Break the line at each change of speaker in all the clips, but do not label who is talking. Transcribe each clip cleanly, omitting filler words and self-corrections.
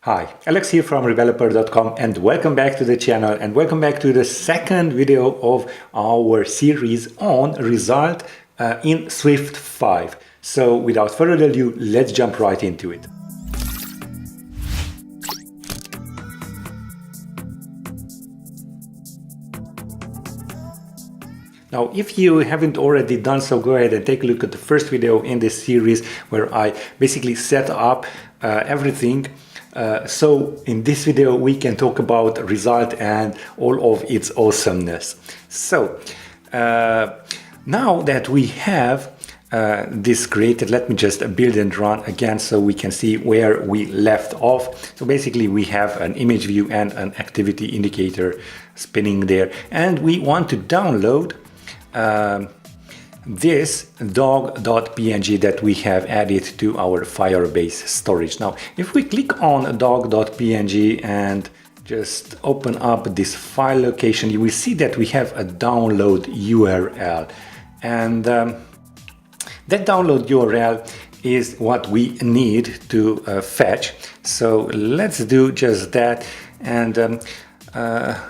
Hi, Alex here from Rebeloper.com and welcome back to the channel and welcome back to the second video of our series on result in Swift 5. So without further ado, let's jump right into it. Now, if you haven't already done so, go ahead and take a look at the first video in this series where I basically set up everything. So in this video we can talk about result and all of its awesomeness. So now that we have this created, let me just build and run again so we can see where we left off. So basically we have an image view and an activity indicator spinning there, and we want to download this dog.png that we have added to our Firebase storage. Now, if we click on dog.png and just open up this file location, you will see that we have a download URL. And that download URL is what we need to fetch. So let's do just that. And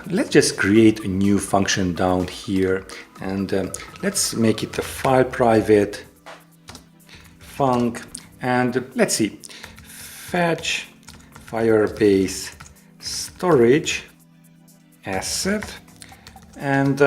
let's just create a new function down here, and let's make it a file private func, and let's see, fetch Firebase storage asset, and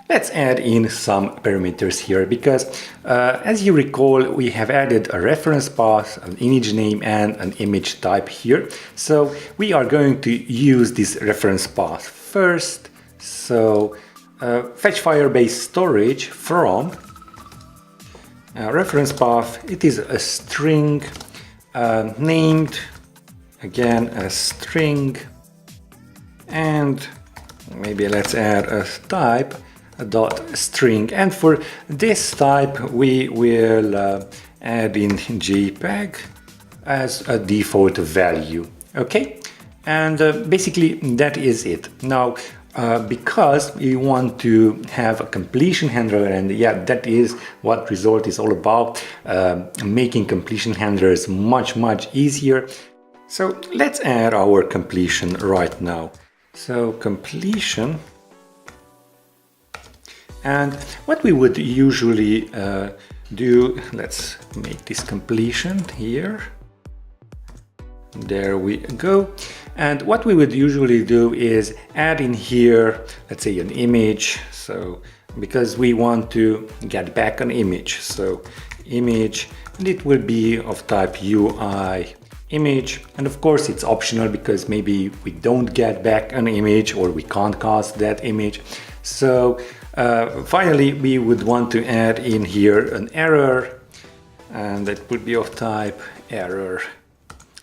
let's add in some parameters here because as you recall, we have added a reference path, an image name and an image type here. So we are going to use this reference path first. So fetch Firebase storage from reference path. It is a string named, again a string, and maybe let's add a type, a dot string, and for this type we will add in JPEG as a default value. Okay, and basically that is it. Now because we want to have a completion handler, and yeah, that is what result is all about, making completion handlers much easier. So let's add our completion right now. So completion. And what we would usually do, let's make this completion here. There we go. And what we would usually do is add in here, let's say an image. So because we want to get back an image. So image, and it will be of type UI image. And of course it's optional because maybe we don't get back an image or we can't cast that image. So finally, we would want to add in here an error, and that would be of type error.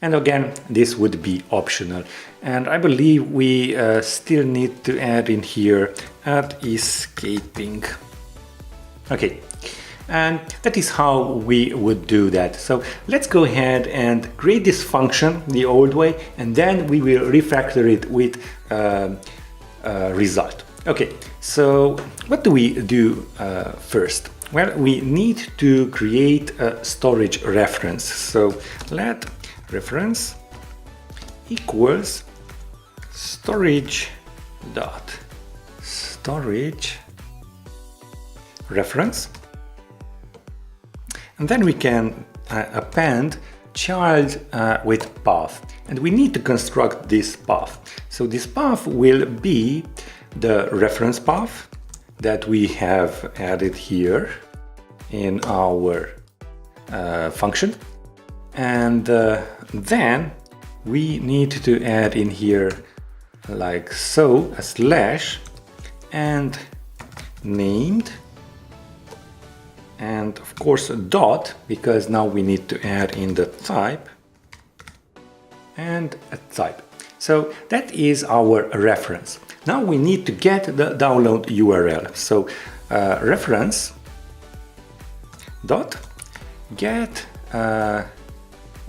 And again, this would be optional. And I believe we still need to add in here at escaping. Okay, and that is how we would do that. So let's go ahead and create this function the old way, and then we will refactor it with result. Okay, so what do we do first? Well, we need to create a storage reference. So let reference equals storage reference, and then we can append child with path, and we need to construct this path. So this path will be the reference path that we have added here in our function, and then we need to add in here like so a slash and named, and of course a dot, because now we need to add in the type and a type. So that is our reference. Now we need to get the download URL. So reference dot get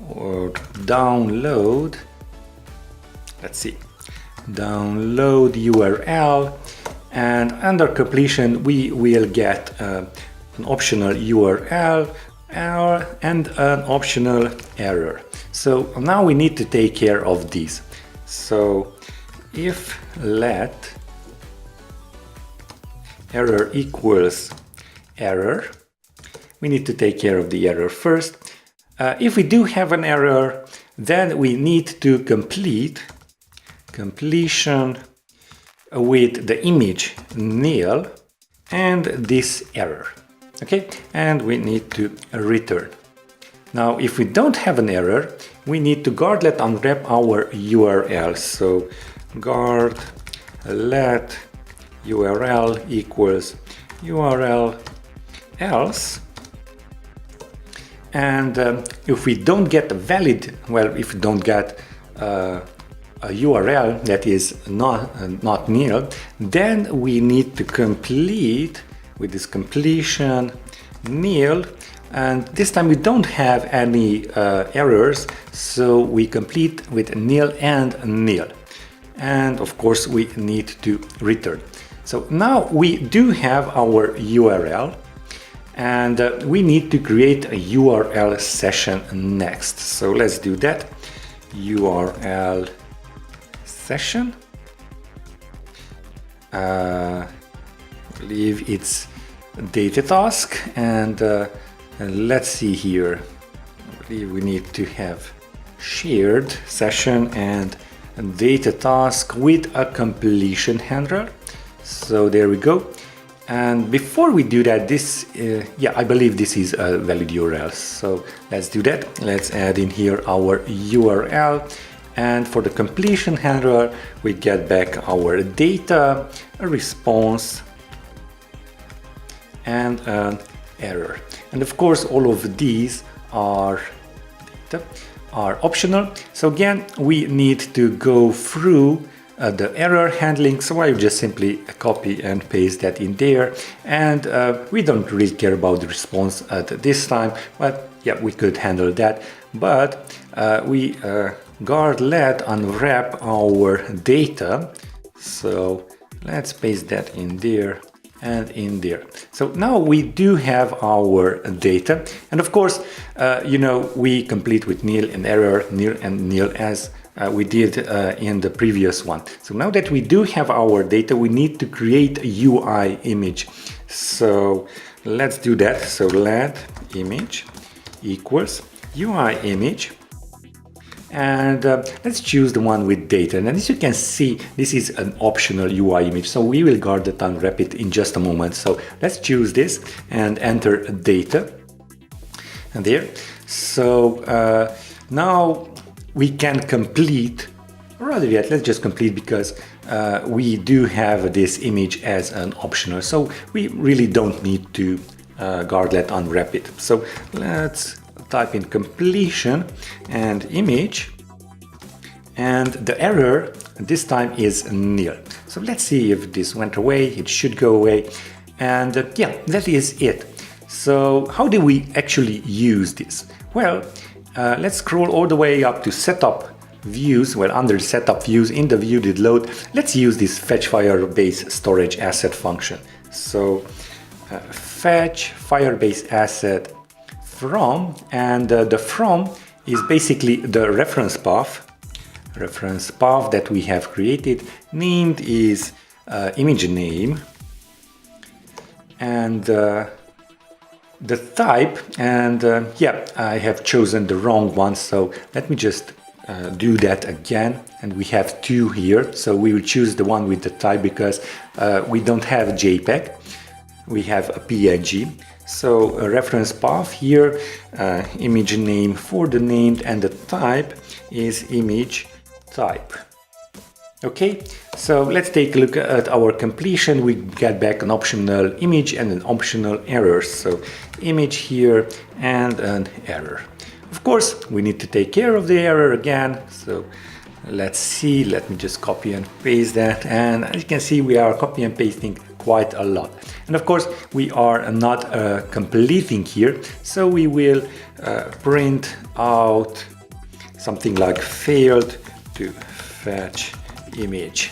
or download, let's see, download URL, and under completion we will get an optional URL and an optional error. So now we need to take care of these. So if let error equals error, we need to take care of the error first. If we do have an error, then we need to completion with the image nil and this error. Okay, and we need to return. Now, if we don't have an error, we need to guard let unwrap our URL. So guard let URL equals URL else. And if we don't get a valid, well, if we don't get a URL that is not nil, then we need to complete with this completion nil, and this time we don't have any errors, so we complete with nil and nil, and of course we need to return. So now we do have our URL, and we need to create a URL session next. So let's do that. URL session. I believe it's data task, and let's see here. I believe we need to have shared session and data task with a completion handler. So there we go. And before we do that, this, I believe this is a valid URL. So let's do that. Let's add in here our URL. And for the completion handler, we get back our data, a response, and an error. And of course, all of these are optional. So again, we need to go through the error handling, so I just simply copy and paste that in there, and we don't really care about the response at this time, but yeah, we could handle that. But we guard let unwrap our data, so let's paste that in there and in there. So now we do have our data, and of course, we complete with nil and error, nil and nil, as we did in the previous one. So now that we do have our data, we need to create a UI image. So let's do that. So let image equals UI image, and let's choose the one with data. And as you can see, this is an optional UI image, so we will guard it and wrap it in just a moment. So let's choose this and enter data, and there. So now we can complete, or rather yet, let's just complete, because we do have this image as an optional, so we really don't need to guard let unwrap it. So let's type in completion and image, and the error this time is nil. So let's see if this went away. It should go away, and yeah, that is it. So how do we actually use this? Well, let's scroll all the way up to setup views. Well, under setup views in the view did load, let's use this fetch Firebase storage asset function. So fetch Firebase asset from, and the from is basically the reference path that we have created. Named is image name, and the type, and yeah, I have chosen the wrong one, so let me just do that again. And we have two here, so we will choose the one with the type, because we don't have JPEG, we have a PNG. So a reference path here, image name for the named, and the type is image type. Okay, so let's take a look at our completion. We get back an optional image and an optional error. So image here and an error. Of course, we need to take care of the error again. So let's see, let me just copy and paste that. And as you can see, we are copy and pasting quite a lot. And of course, we are not completing here. So we will print out something like failed to fetch image,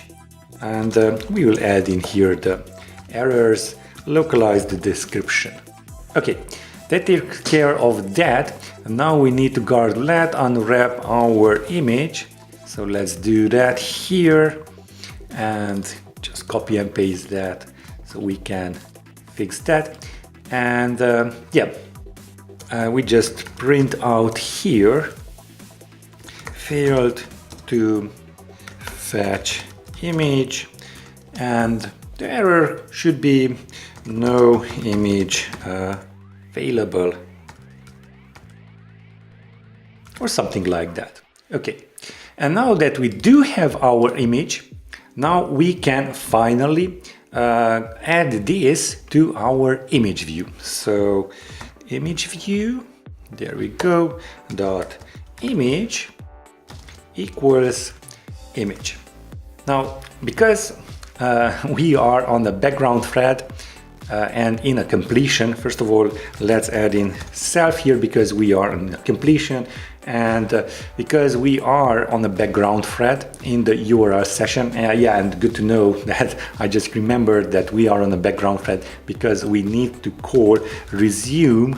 and we will add in here the errors, localize the description. Okay, that takes care of that. And now we need to let unwrap our image. So let's do that here and just copy and paste that so we can fix that. And we just print out here, failed to fetch image, and the error should be no image available or something like that. Okay, and now that we do have our image, now we can finally add this to our image view. So image view, there we go, dot image equals image. Now, because we are on the background thread and in a completion, first of all, let's add in self here because we are in a completion, and because we are on the background thread in the URL session. And good to know that I just remembered that we are on the background thread because we need to call resume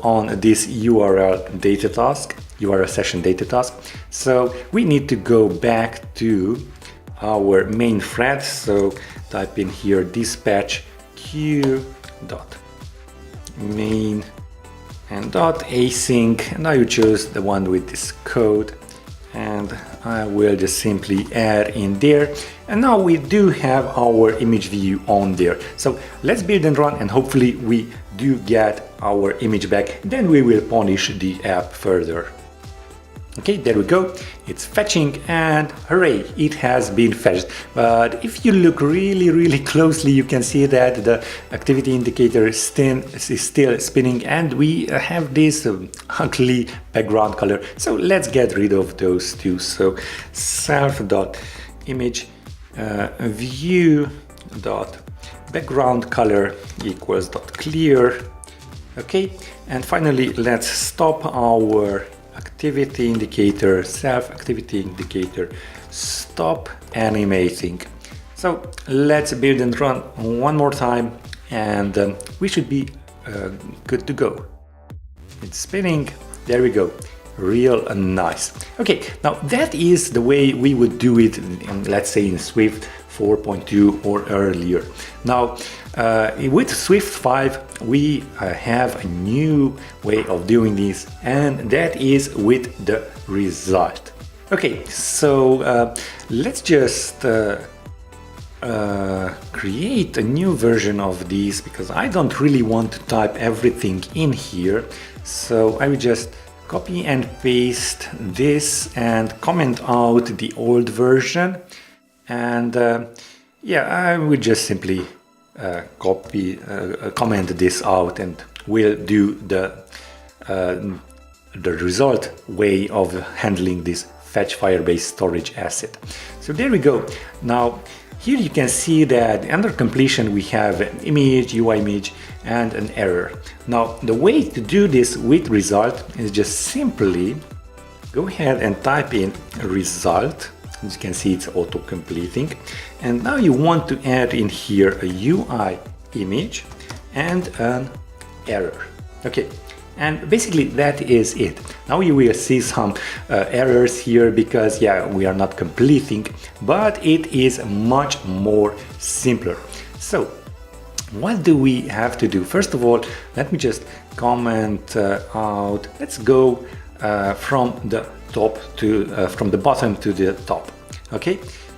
on this URL data task, URL session data task. So we need to go back to our main thread. So type in here dispatch queue dot main and dot async, and I will choose the one with this code, and I will just simply add in there. And now we do have our image view on there. So let's build and run, and hopefully we do get our image back. Then we will polish the app further. Okay, there we go. It's fetching, and hooray, it has been fetched. But if you look really closely, you can see that the activity indicator is still spinning, and we have this ugly background color. So let's get rid of those two. So self.image view dot background color equals dot clear. Okay, and finally let's stop our activity indicator, self activity indicator, stop animating. So let's build and run one more time, and we should be good to go. It's spinning, there we go, real nice. Okay, now that is the way we would do it in, let's say, in Swift 4.2 or earlier. Now with Swift 5 we have a new way of doing this, and that is with the result. Okay, so let's just create a new version of this, because I don't really want to type everything in here. So I will just copy and paste this and comment out the old version. And I will just simply comment this out, and we'll do the result way of handling this fetch Firebase storage asset. So there we go. Now here you can see that under completion we have an image, UI image, and an error. Now the way to do this with result is just simply go ahead and type in result. As you can see, it's auto-completing. And now you want to add in here a UI image and an error. Okay, and basically that is it. Now you will see some errors here because we are not completing, but it is much more simpler. So what do we have to do? First of all, let me just comment out. Let's go from the top to from the bottom to the top. Okay,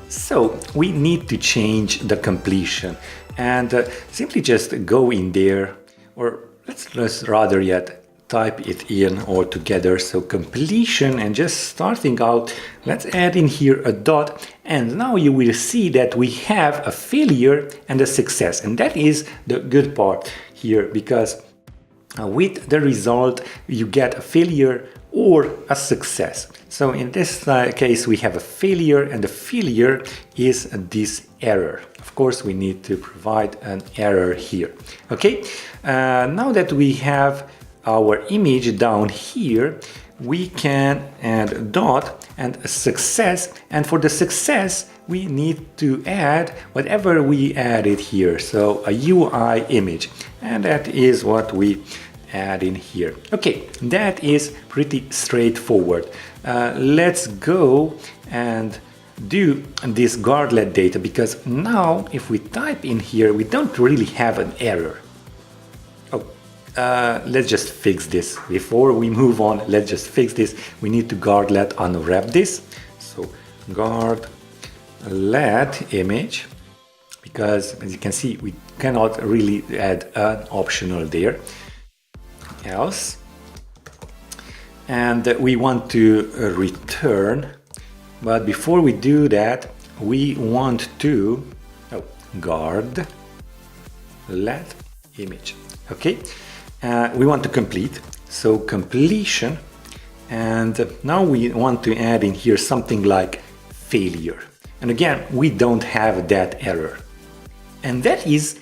so we need to change the completion, and simply just go in there, or let's rather yet type it in all together. So completion, and just starting out, let's add in here a dot, and now you will see that we have a failure and a success, and that is the good part here, because with the result you get a failure or a success. So in this case we have a failure, and the failure is this error. Of course we need to provide an error here. Okay, now that we have our image down here, we can add a dot and a success, and for the success we need to add whatever we added here, so a UI image, and that is what we add in here. Okay, that is pretty straightforward. Let's go and do this guardlet data, because now if we type in here, we don't really have an error. Oh, let's just fix this. Before we move on, let's just fix this. We need to guardlet unwrap this. So guardlet image, because as you can see, we cannot really add an optional there. Else, and we want to return, but before we do that, we want to guard let image. Okay, we want to complete, so completion, and now we want to add in here something like failure, and again we don't have that error, and that is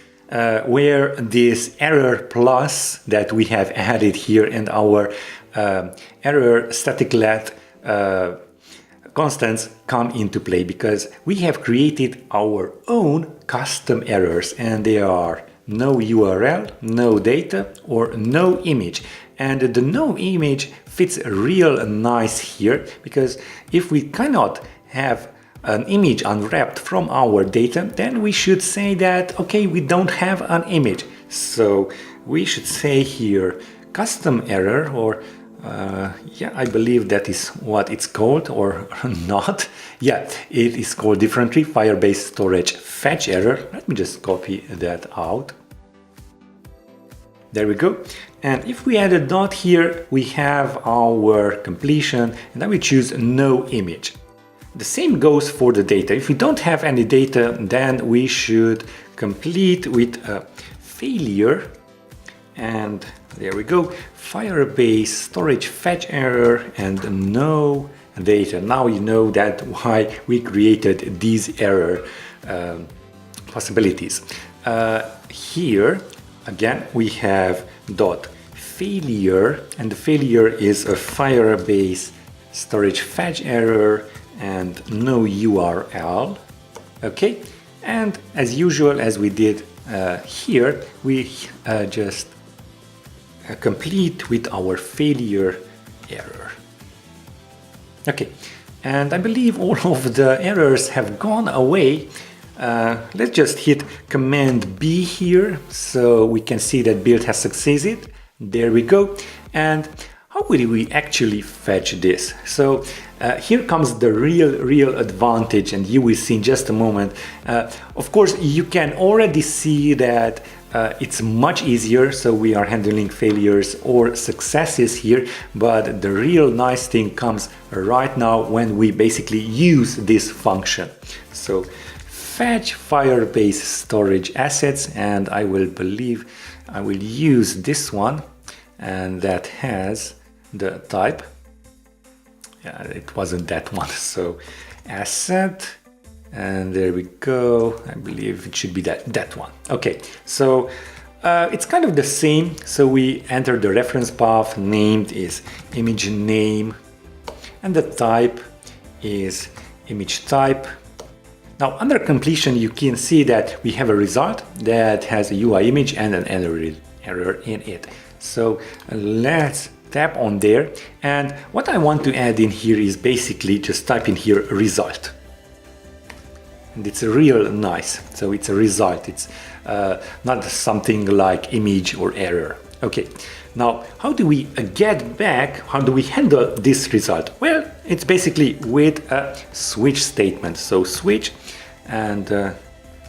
where this error plus that we have added here and our error static let constants come into play, because we have created our own custom errors, and they are no URL, no data, or no image. And the no image fits real nice here, because if we cannot have an image unwrapped from our data, then we should say that, okay, we don't have an image. So we should say here custom error, or yeah, I believe that is what it's called, or not. Yeah, it is called differently, Firebase storage fetch error. Let me just copy that out. There we go. And if we add a dot here, we have our completion, and then we choose no image. The same goes for the data. If we don't have any data, then we should complete with a failure, and there we go, Firebase storage fetch error and no data. Now you know that why we created these error possibilities. Here again we have dot failure, and the failure is a Firebase storage fetch error and no URL. Okay, and as usual, as we did here, we just complete with our failure error. Okay, and I believe all of the errors have gone away. Let's just hit Command B here, so we can see that build has succeeded. There we go. And how will we actually fetch this? So here comes the real advantage, and you will see in just a moment. Of course, you can already see that it's much easier, so we are handling failures or successes here, but the real nice thing comes right now when we basically use this function. So fetch Firebase storage assets, and I will use this one, and that has the type, yeah, it wasn't that one, so asset, and there we go. I believe it should be that one. Okay, so it's kind of the same. So we enter the reference path, named is image name, and the type is image type. Now under completion, you can see that we have a result that has a UI image and an error in it. So let's tap on there, and what I want to add in here is basically just type in here result, and it's real nice. So it's a result, it's not something like image or error. Okay, now how do we get back, how do we handle this result? Well, it's basically with a switch statement. So switch and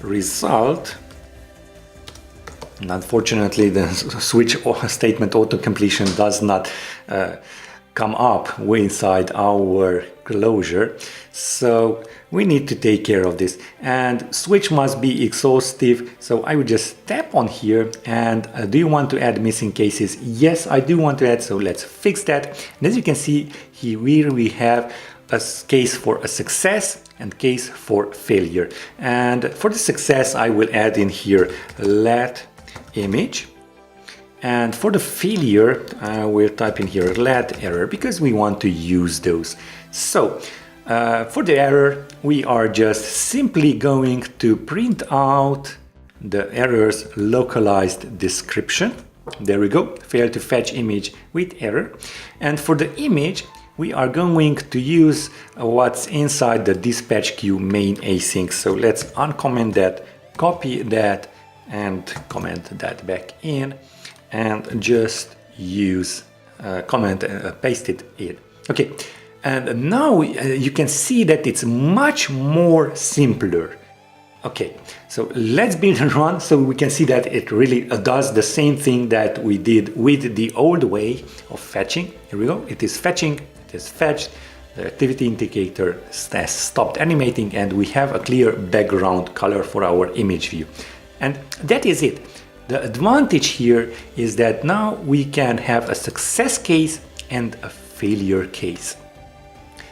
result. And unfortunately, the switch statement auto completion does not come up inside our closure, so we need to take care of this, and switch must be exhaustive. So I would just tap on here, and do you want to add missing cases? Yes, I do want to add, so let's fix that. And as you can see here, we have a case for a success and case for failure, and for the success I will add in here let image, and for the failure we'll type in here let error, because we want to use those. So for the error, we are just simply going to print out the error's localized description. There we go, failed to fetch image with error. And for the image, we are going to use what's inside the dispatch queue main async. So let's uncomment that, copy that, and comment that back in, and just use paste it in. Okay, and now you can see that it's much more simpler. Okay, so let's build and run so we can see that it really does the same thing that we did with the old way of fetching. Here we go, it is fetching, it is fetched, the activity indicator has stopped animating, and we have a clear background color for our image view. And that is it. The advantage here is that now we can have a success case and a failure case.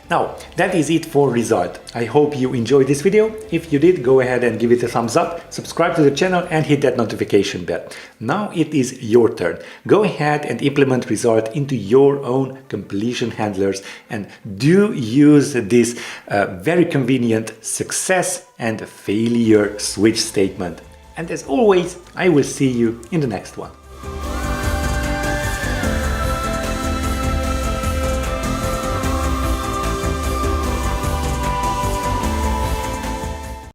Now, that is it for result. I hope you enjoyed this video. If you did, go ahead and give it a thumbs up, subscribe to the channel and hit that notification bell. Now it is your turn. Go ahead and implement result into your own completion handlers, and do use this very convenient success and failure switch statement. And as always, I will see you in the next one.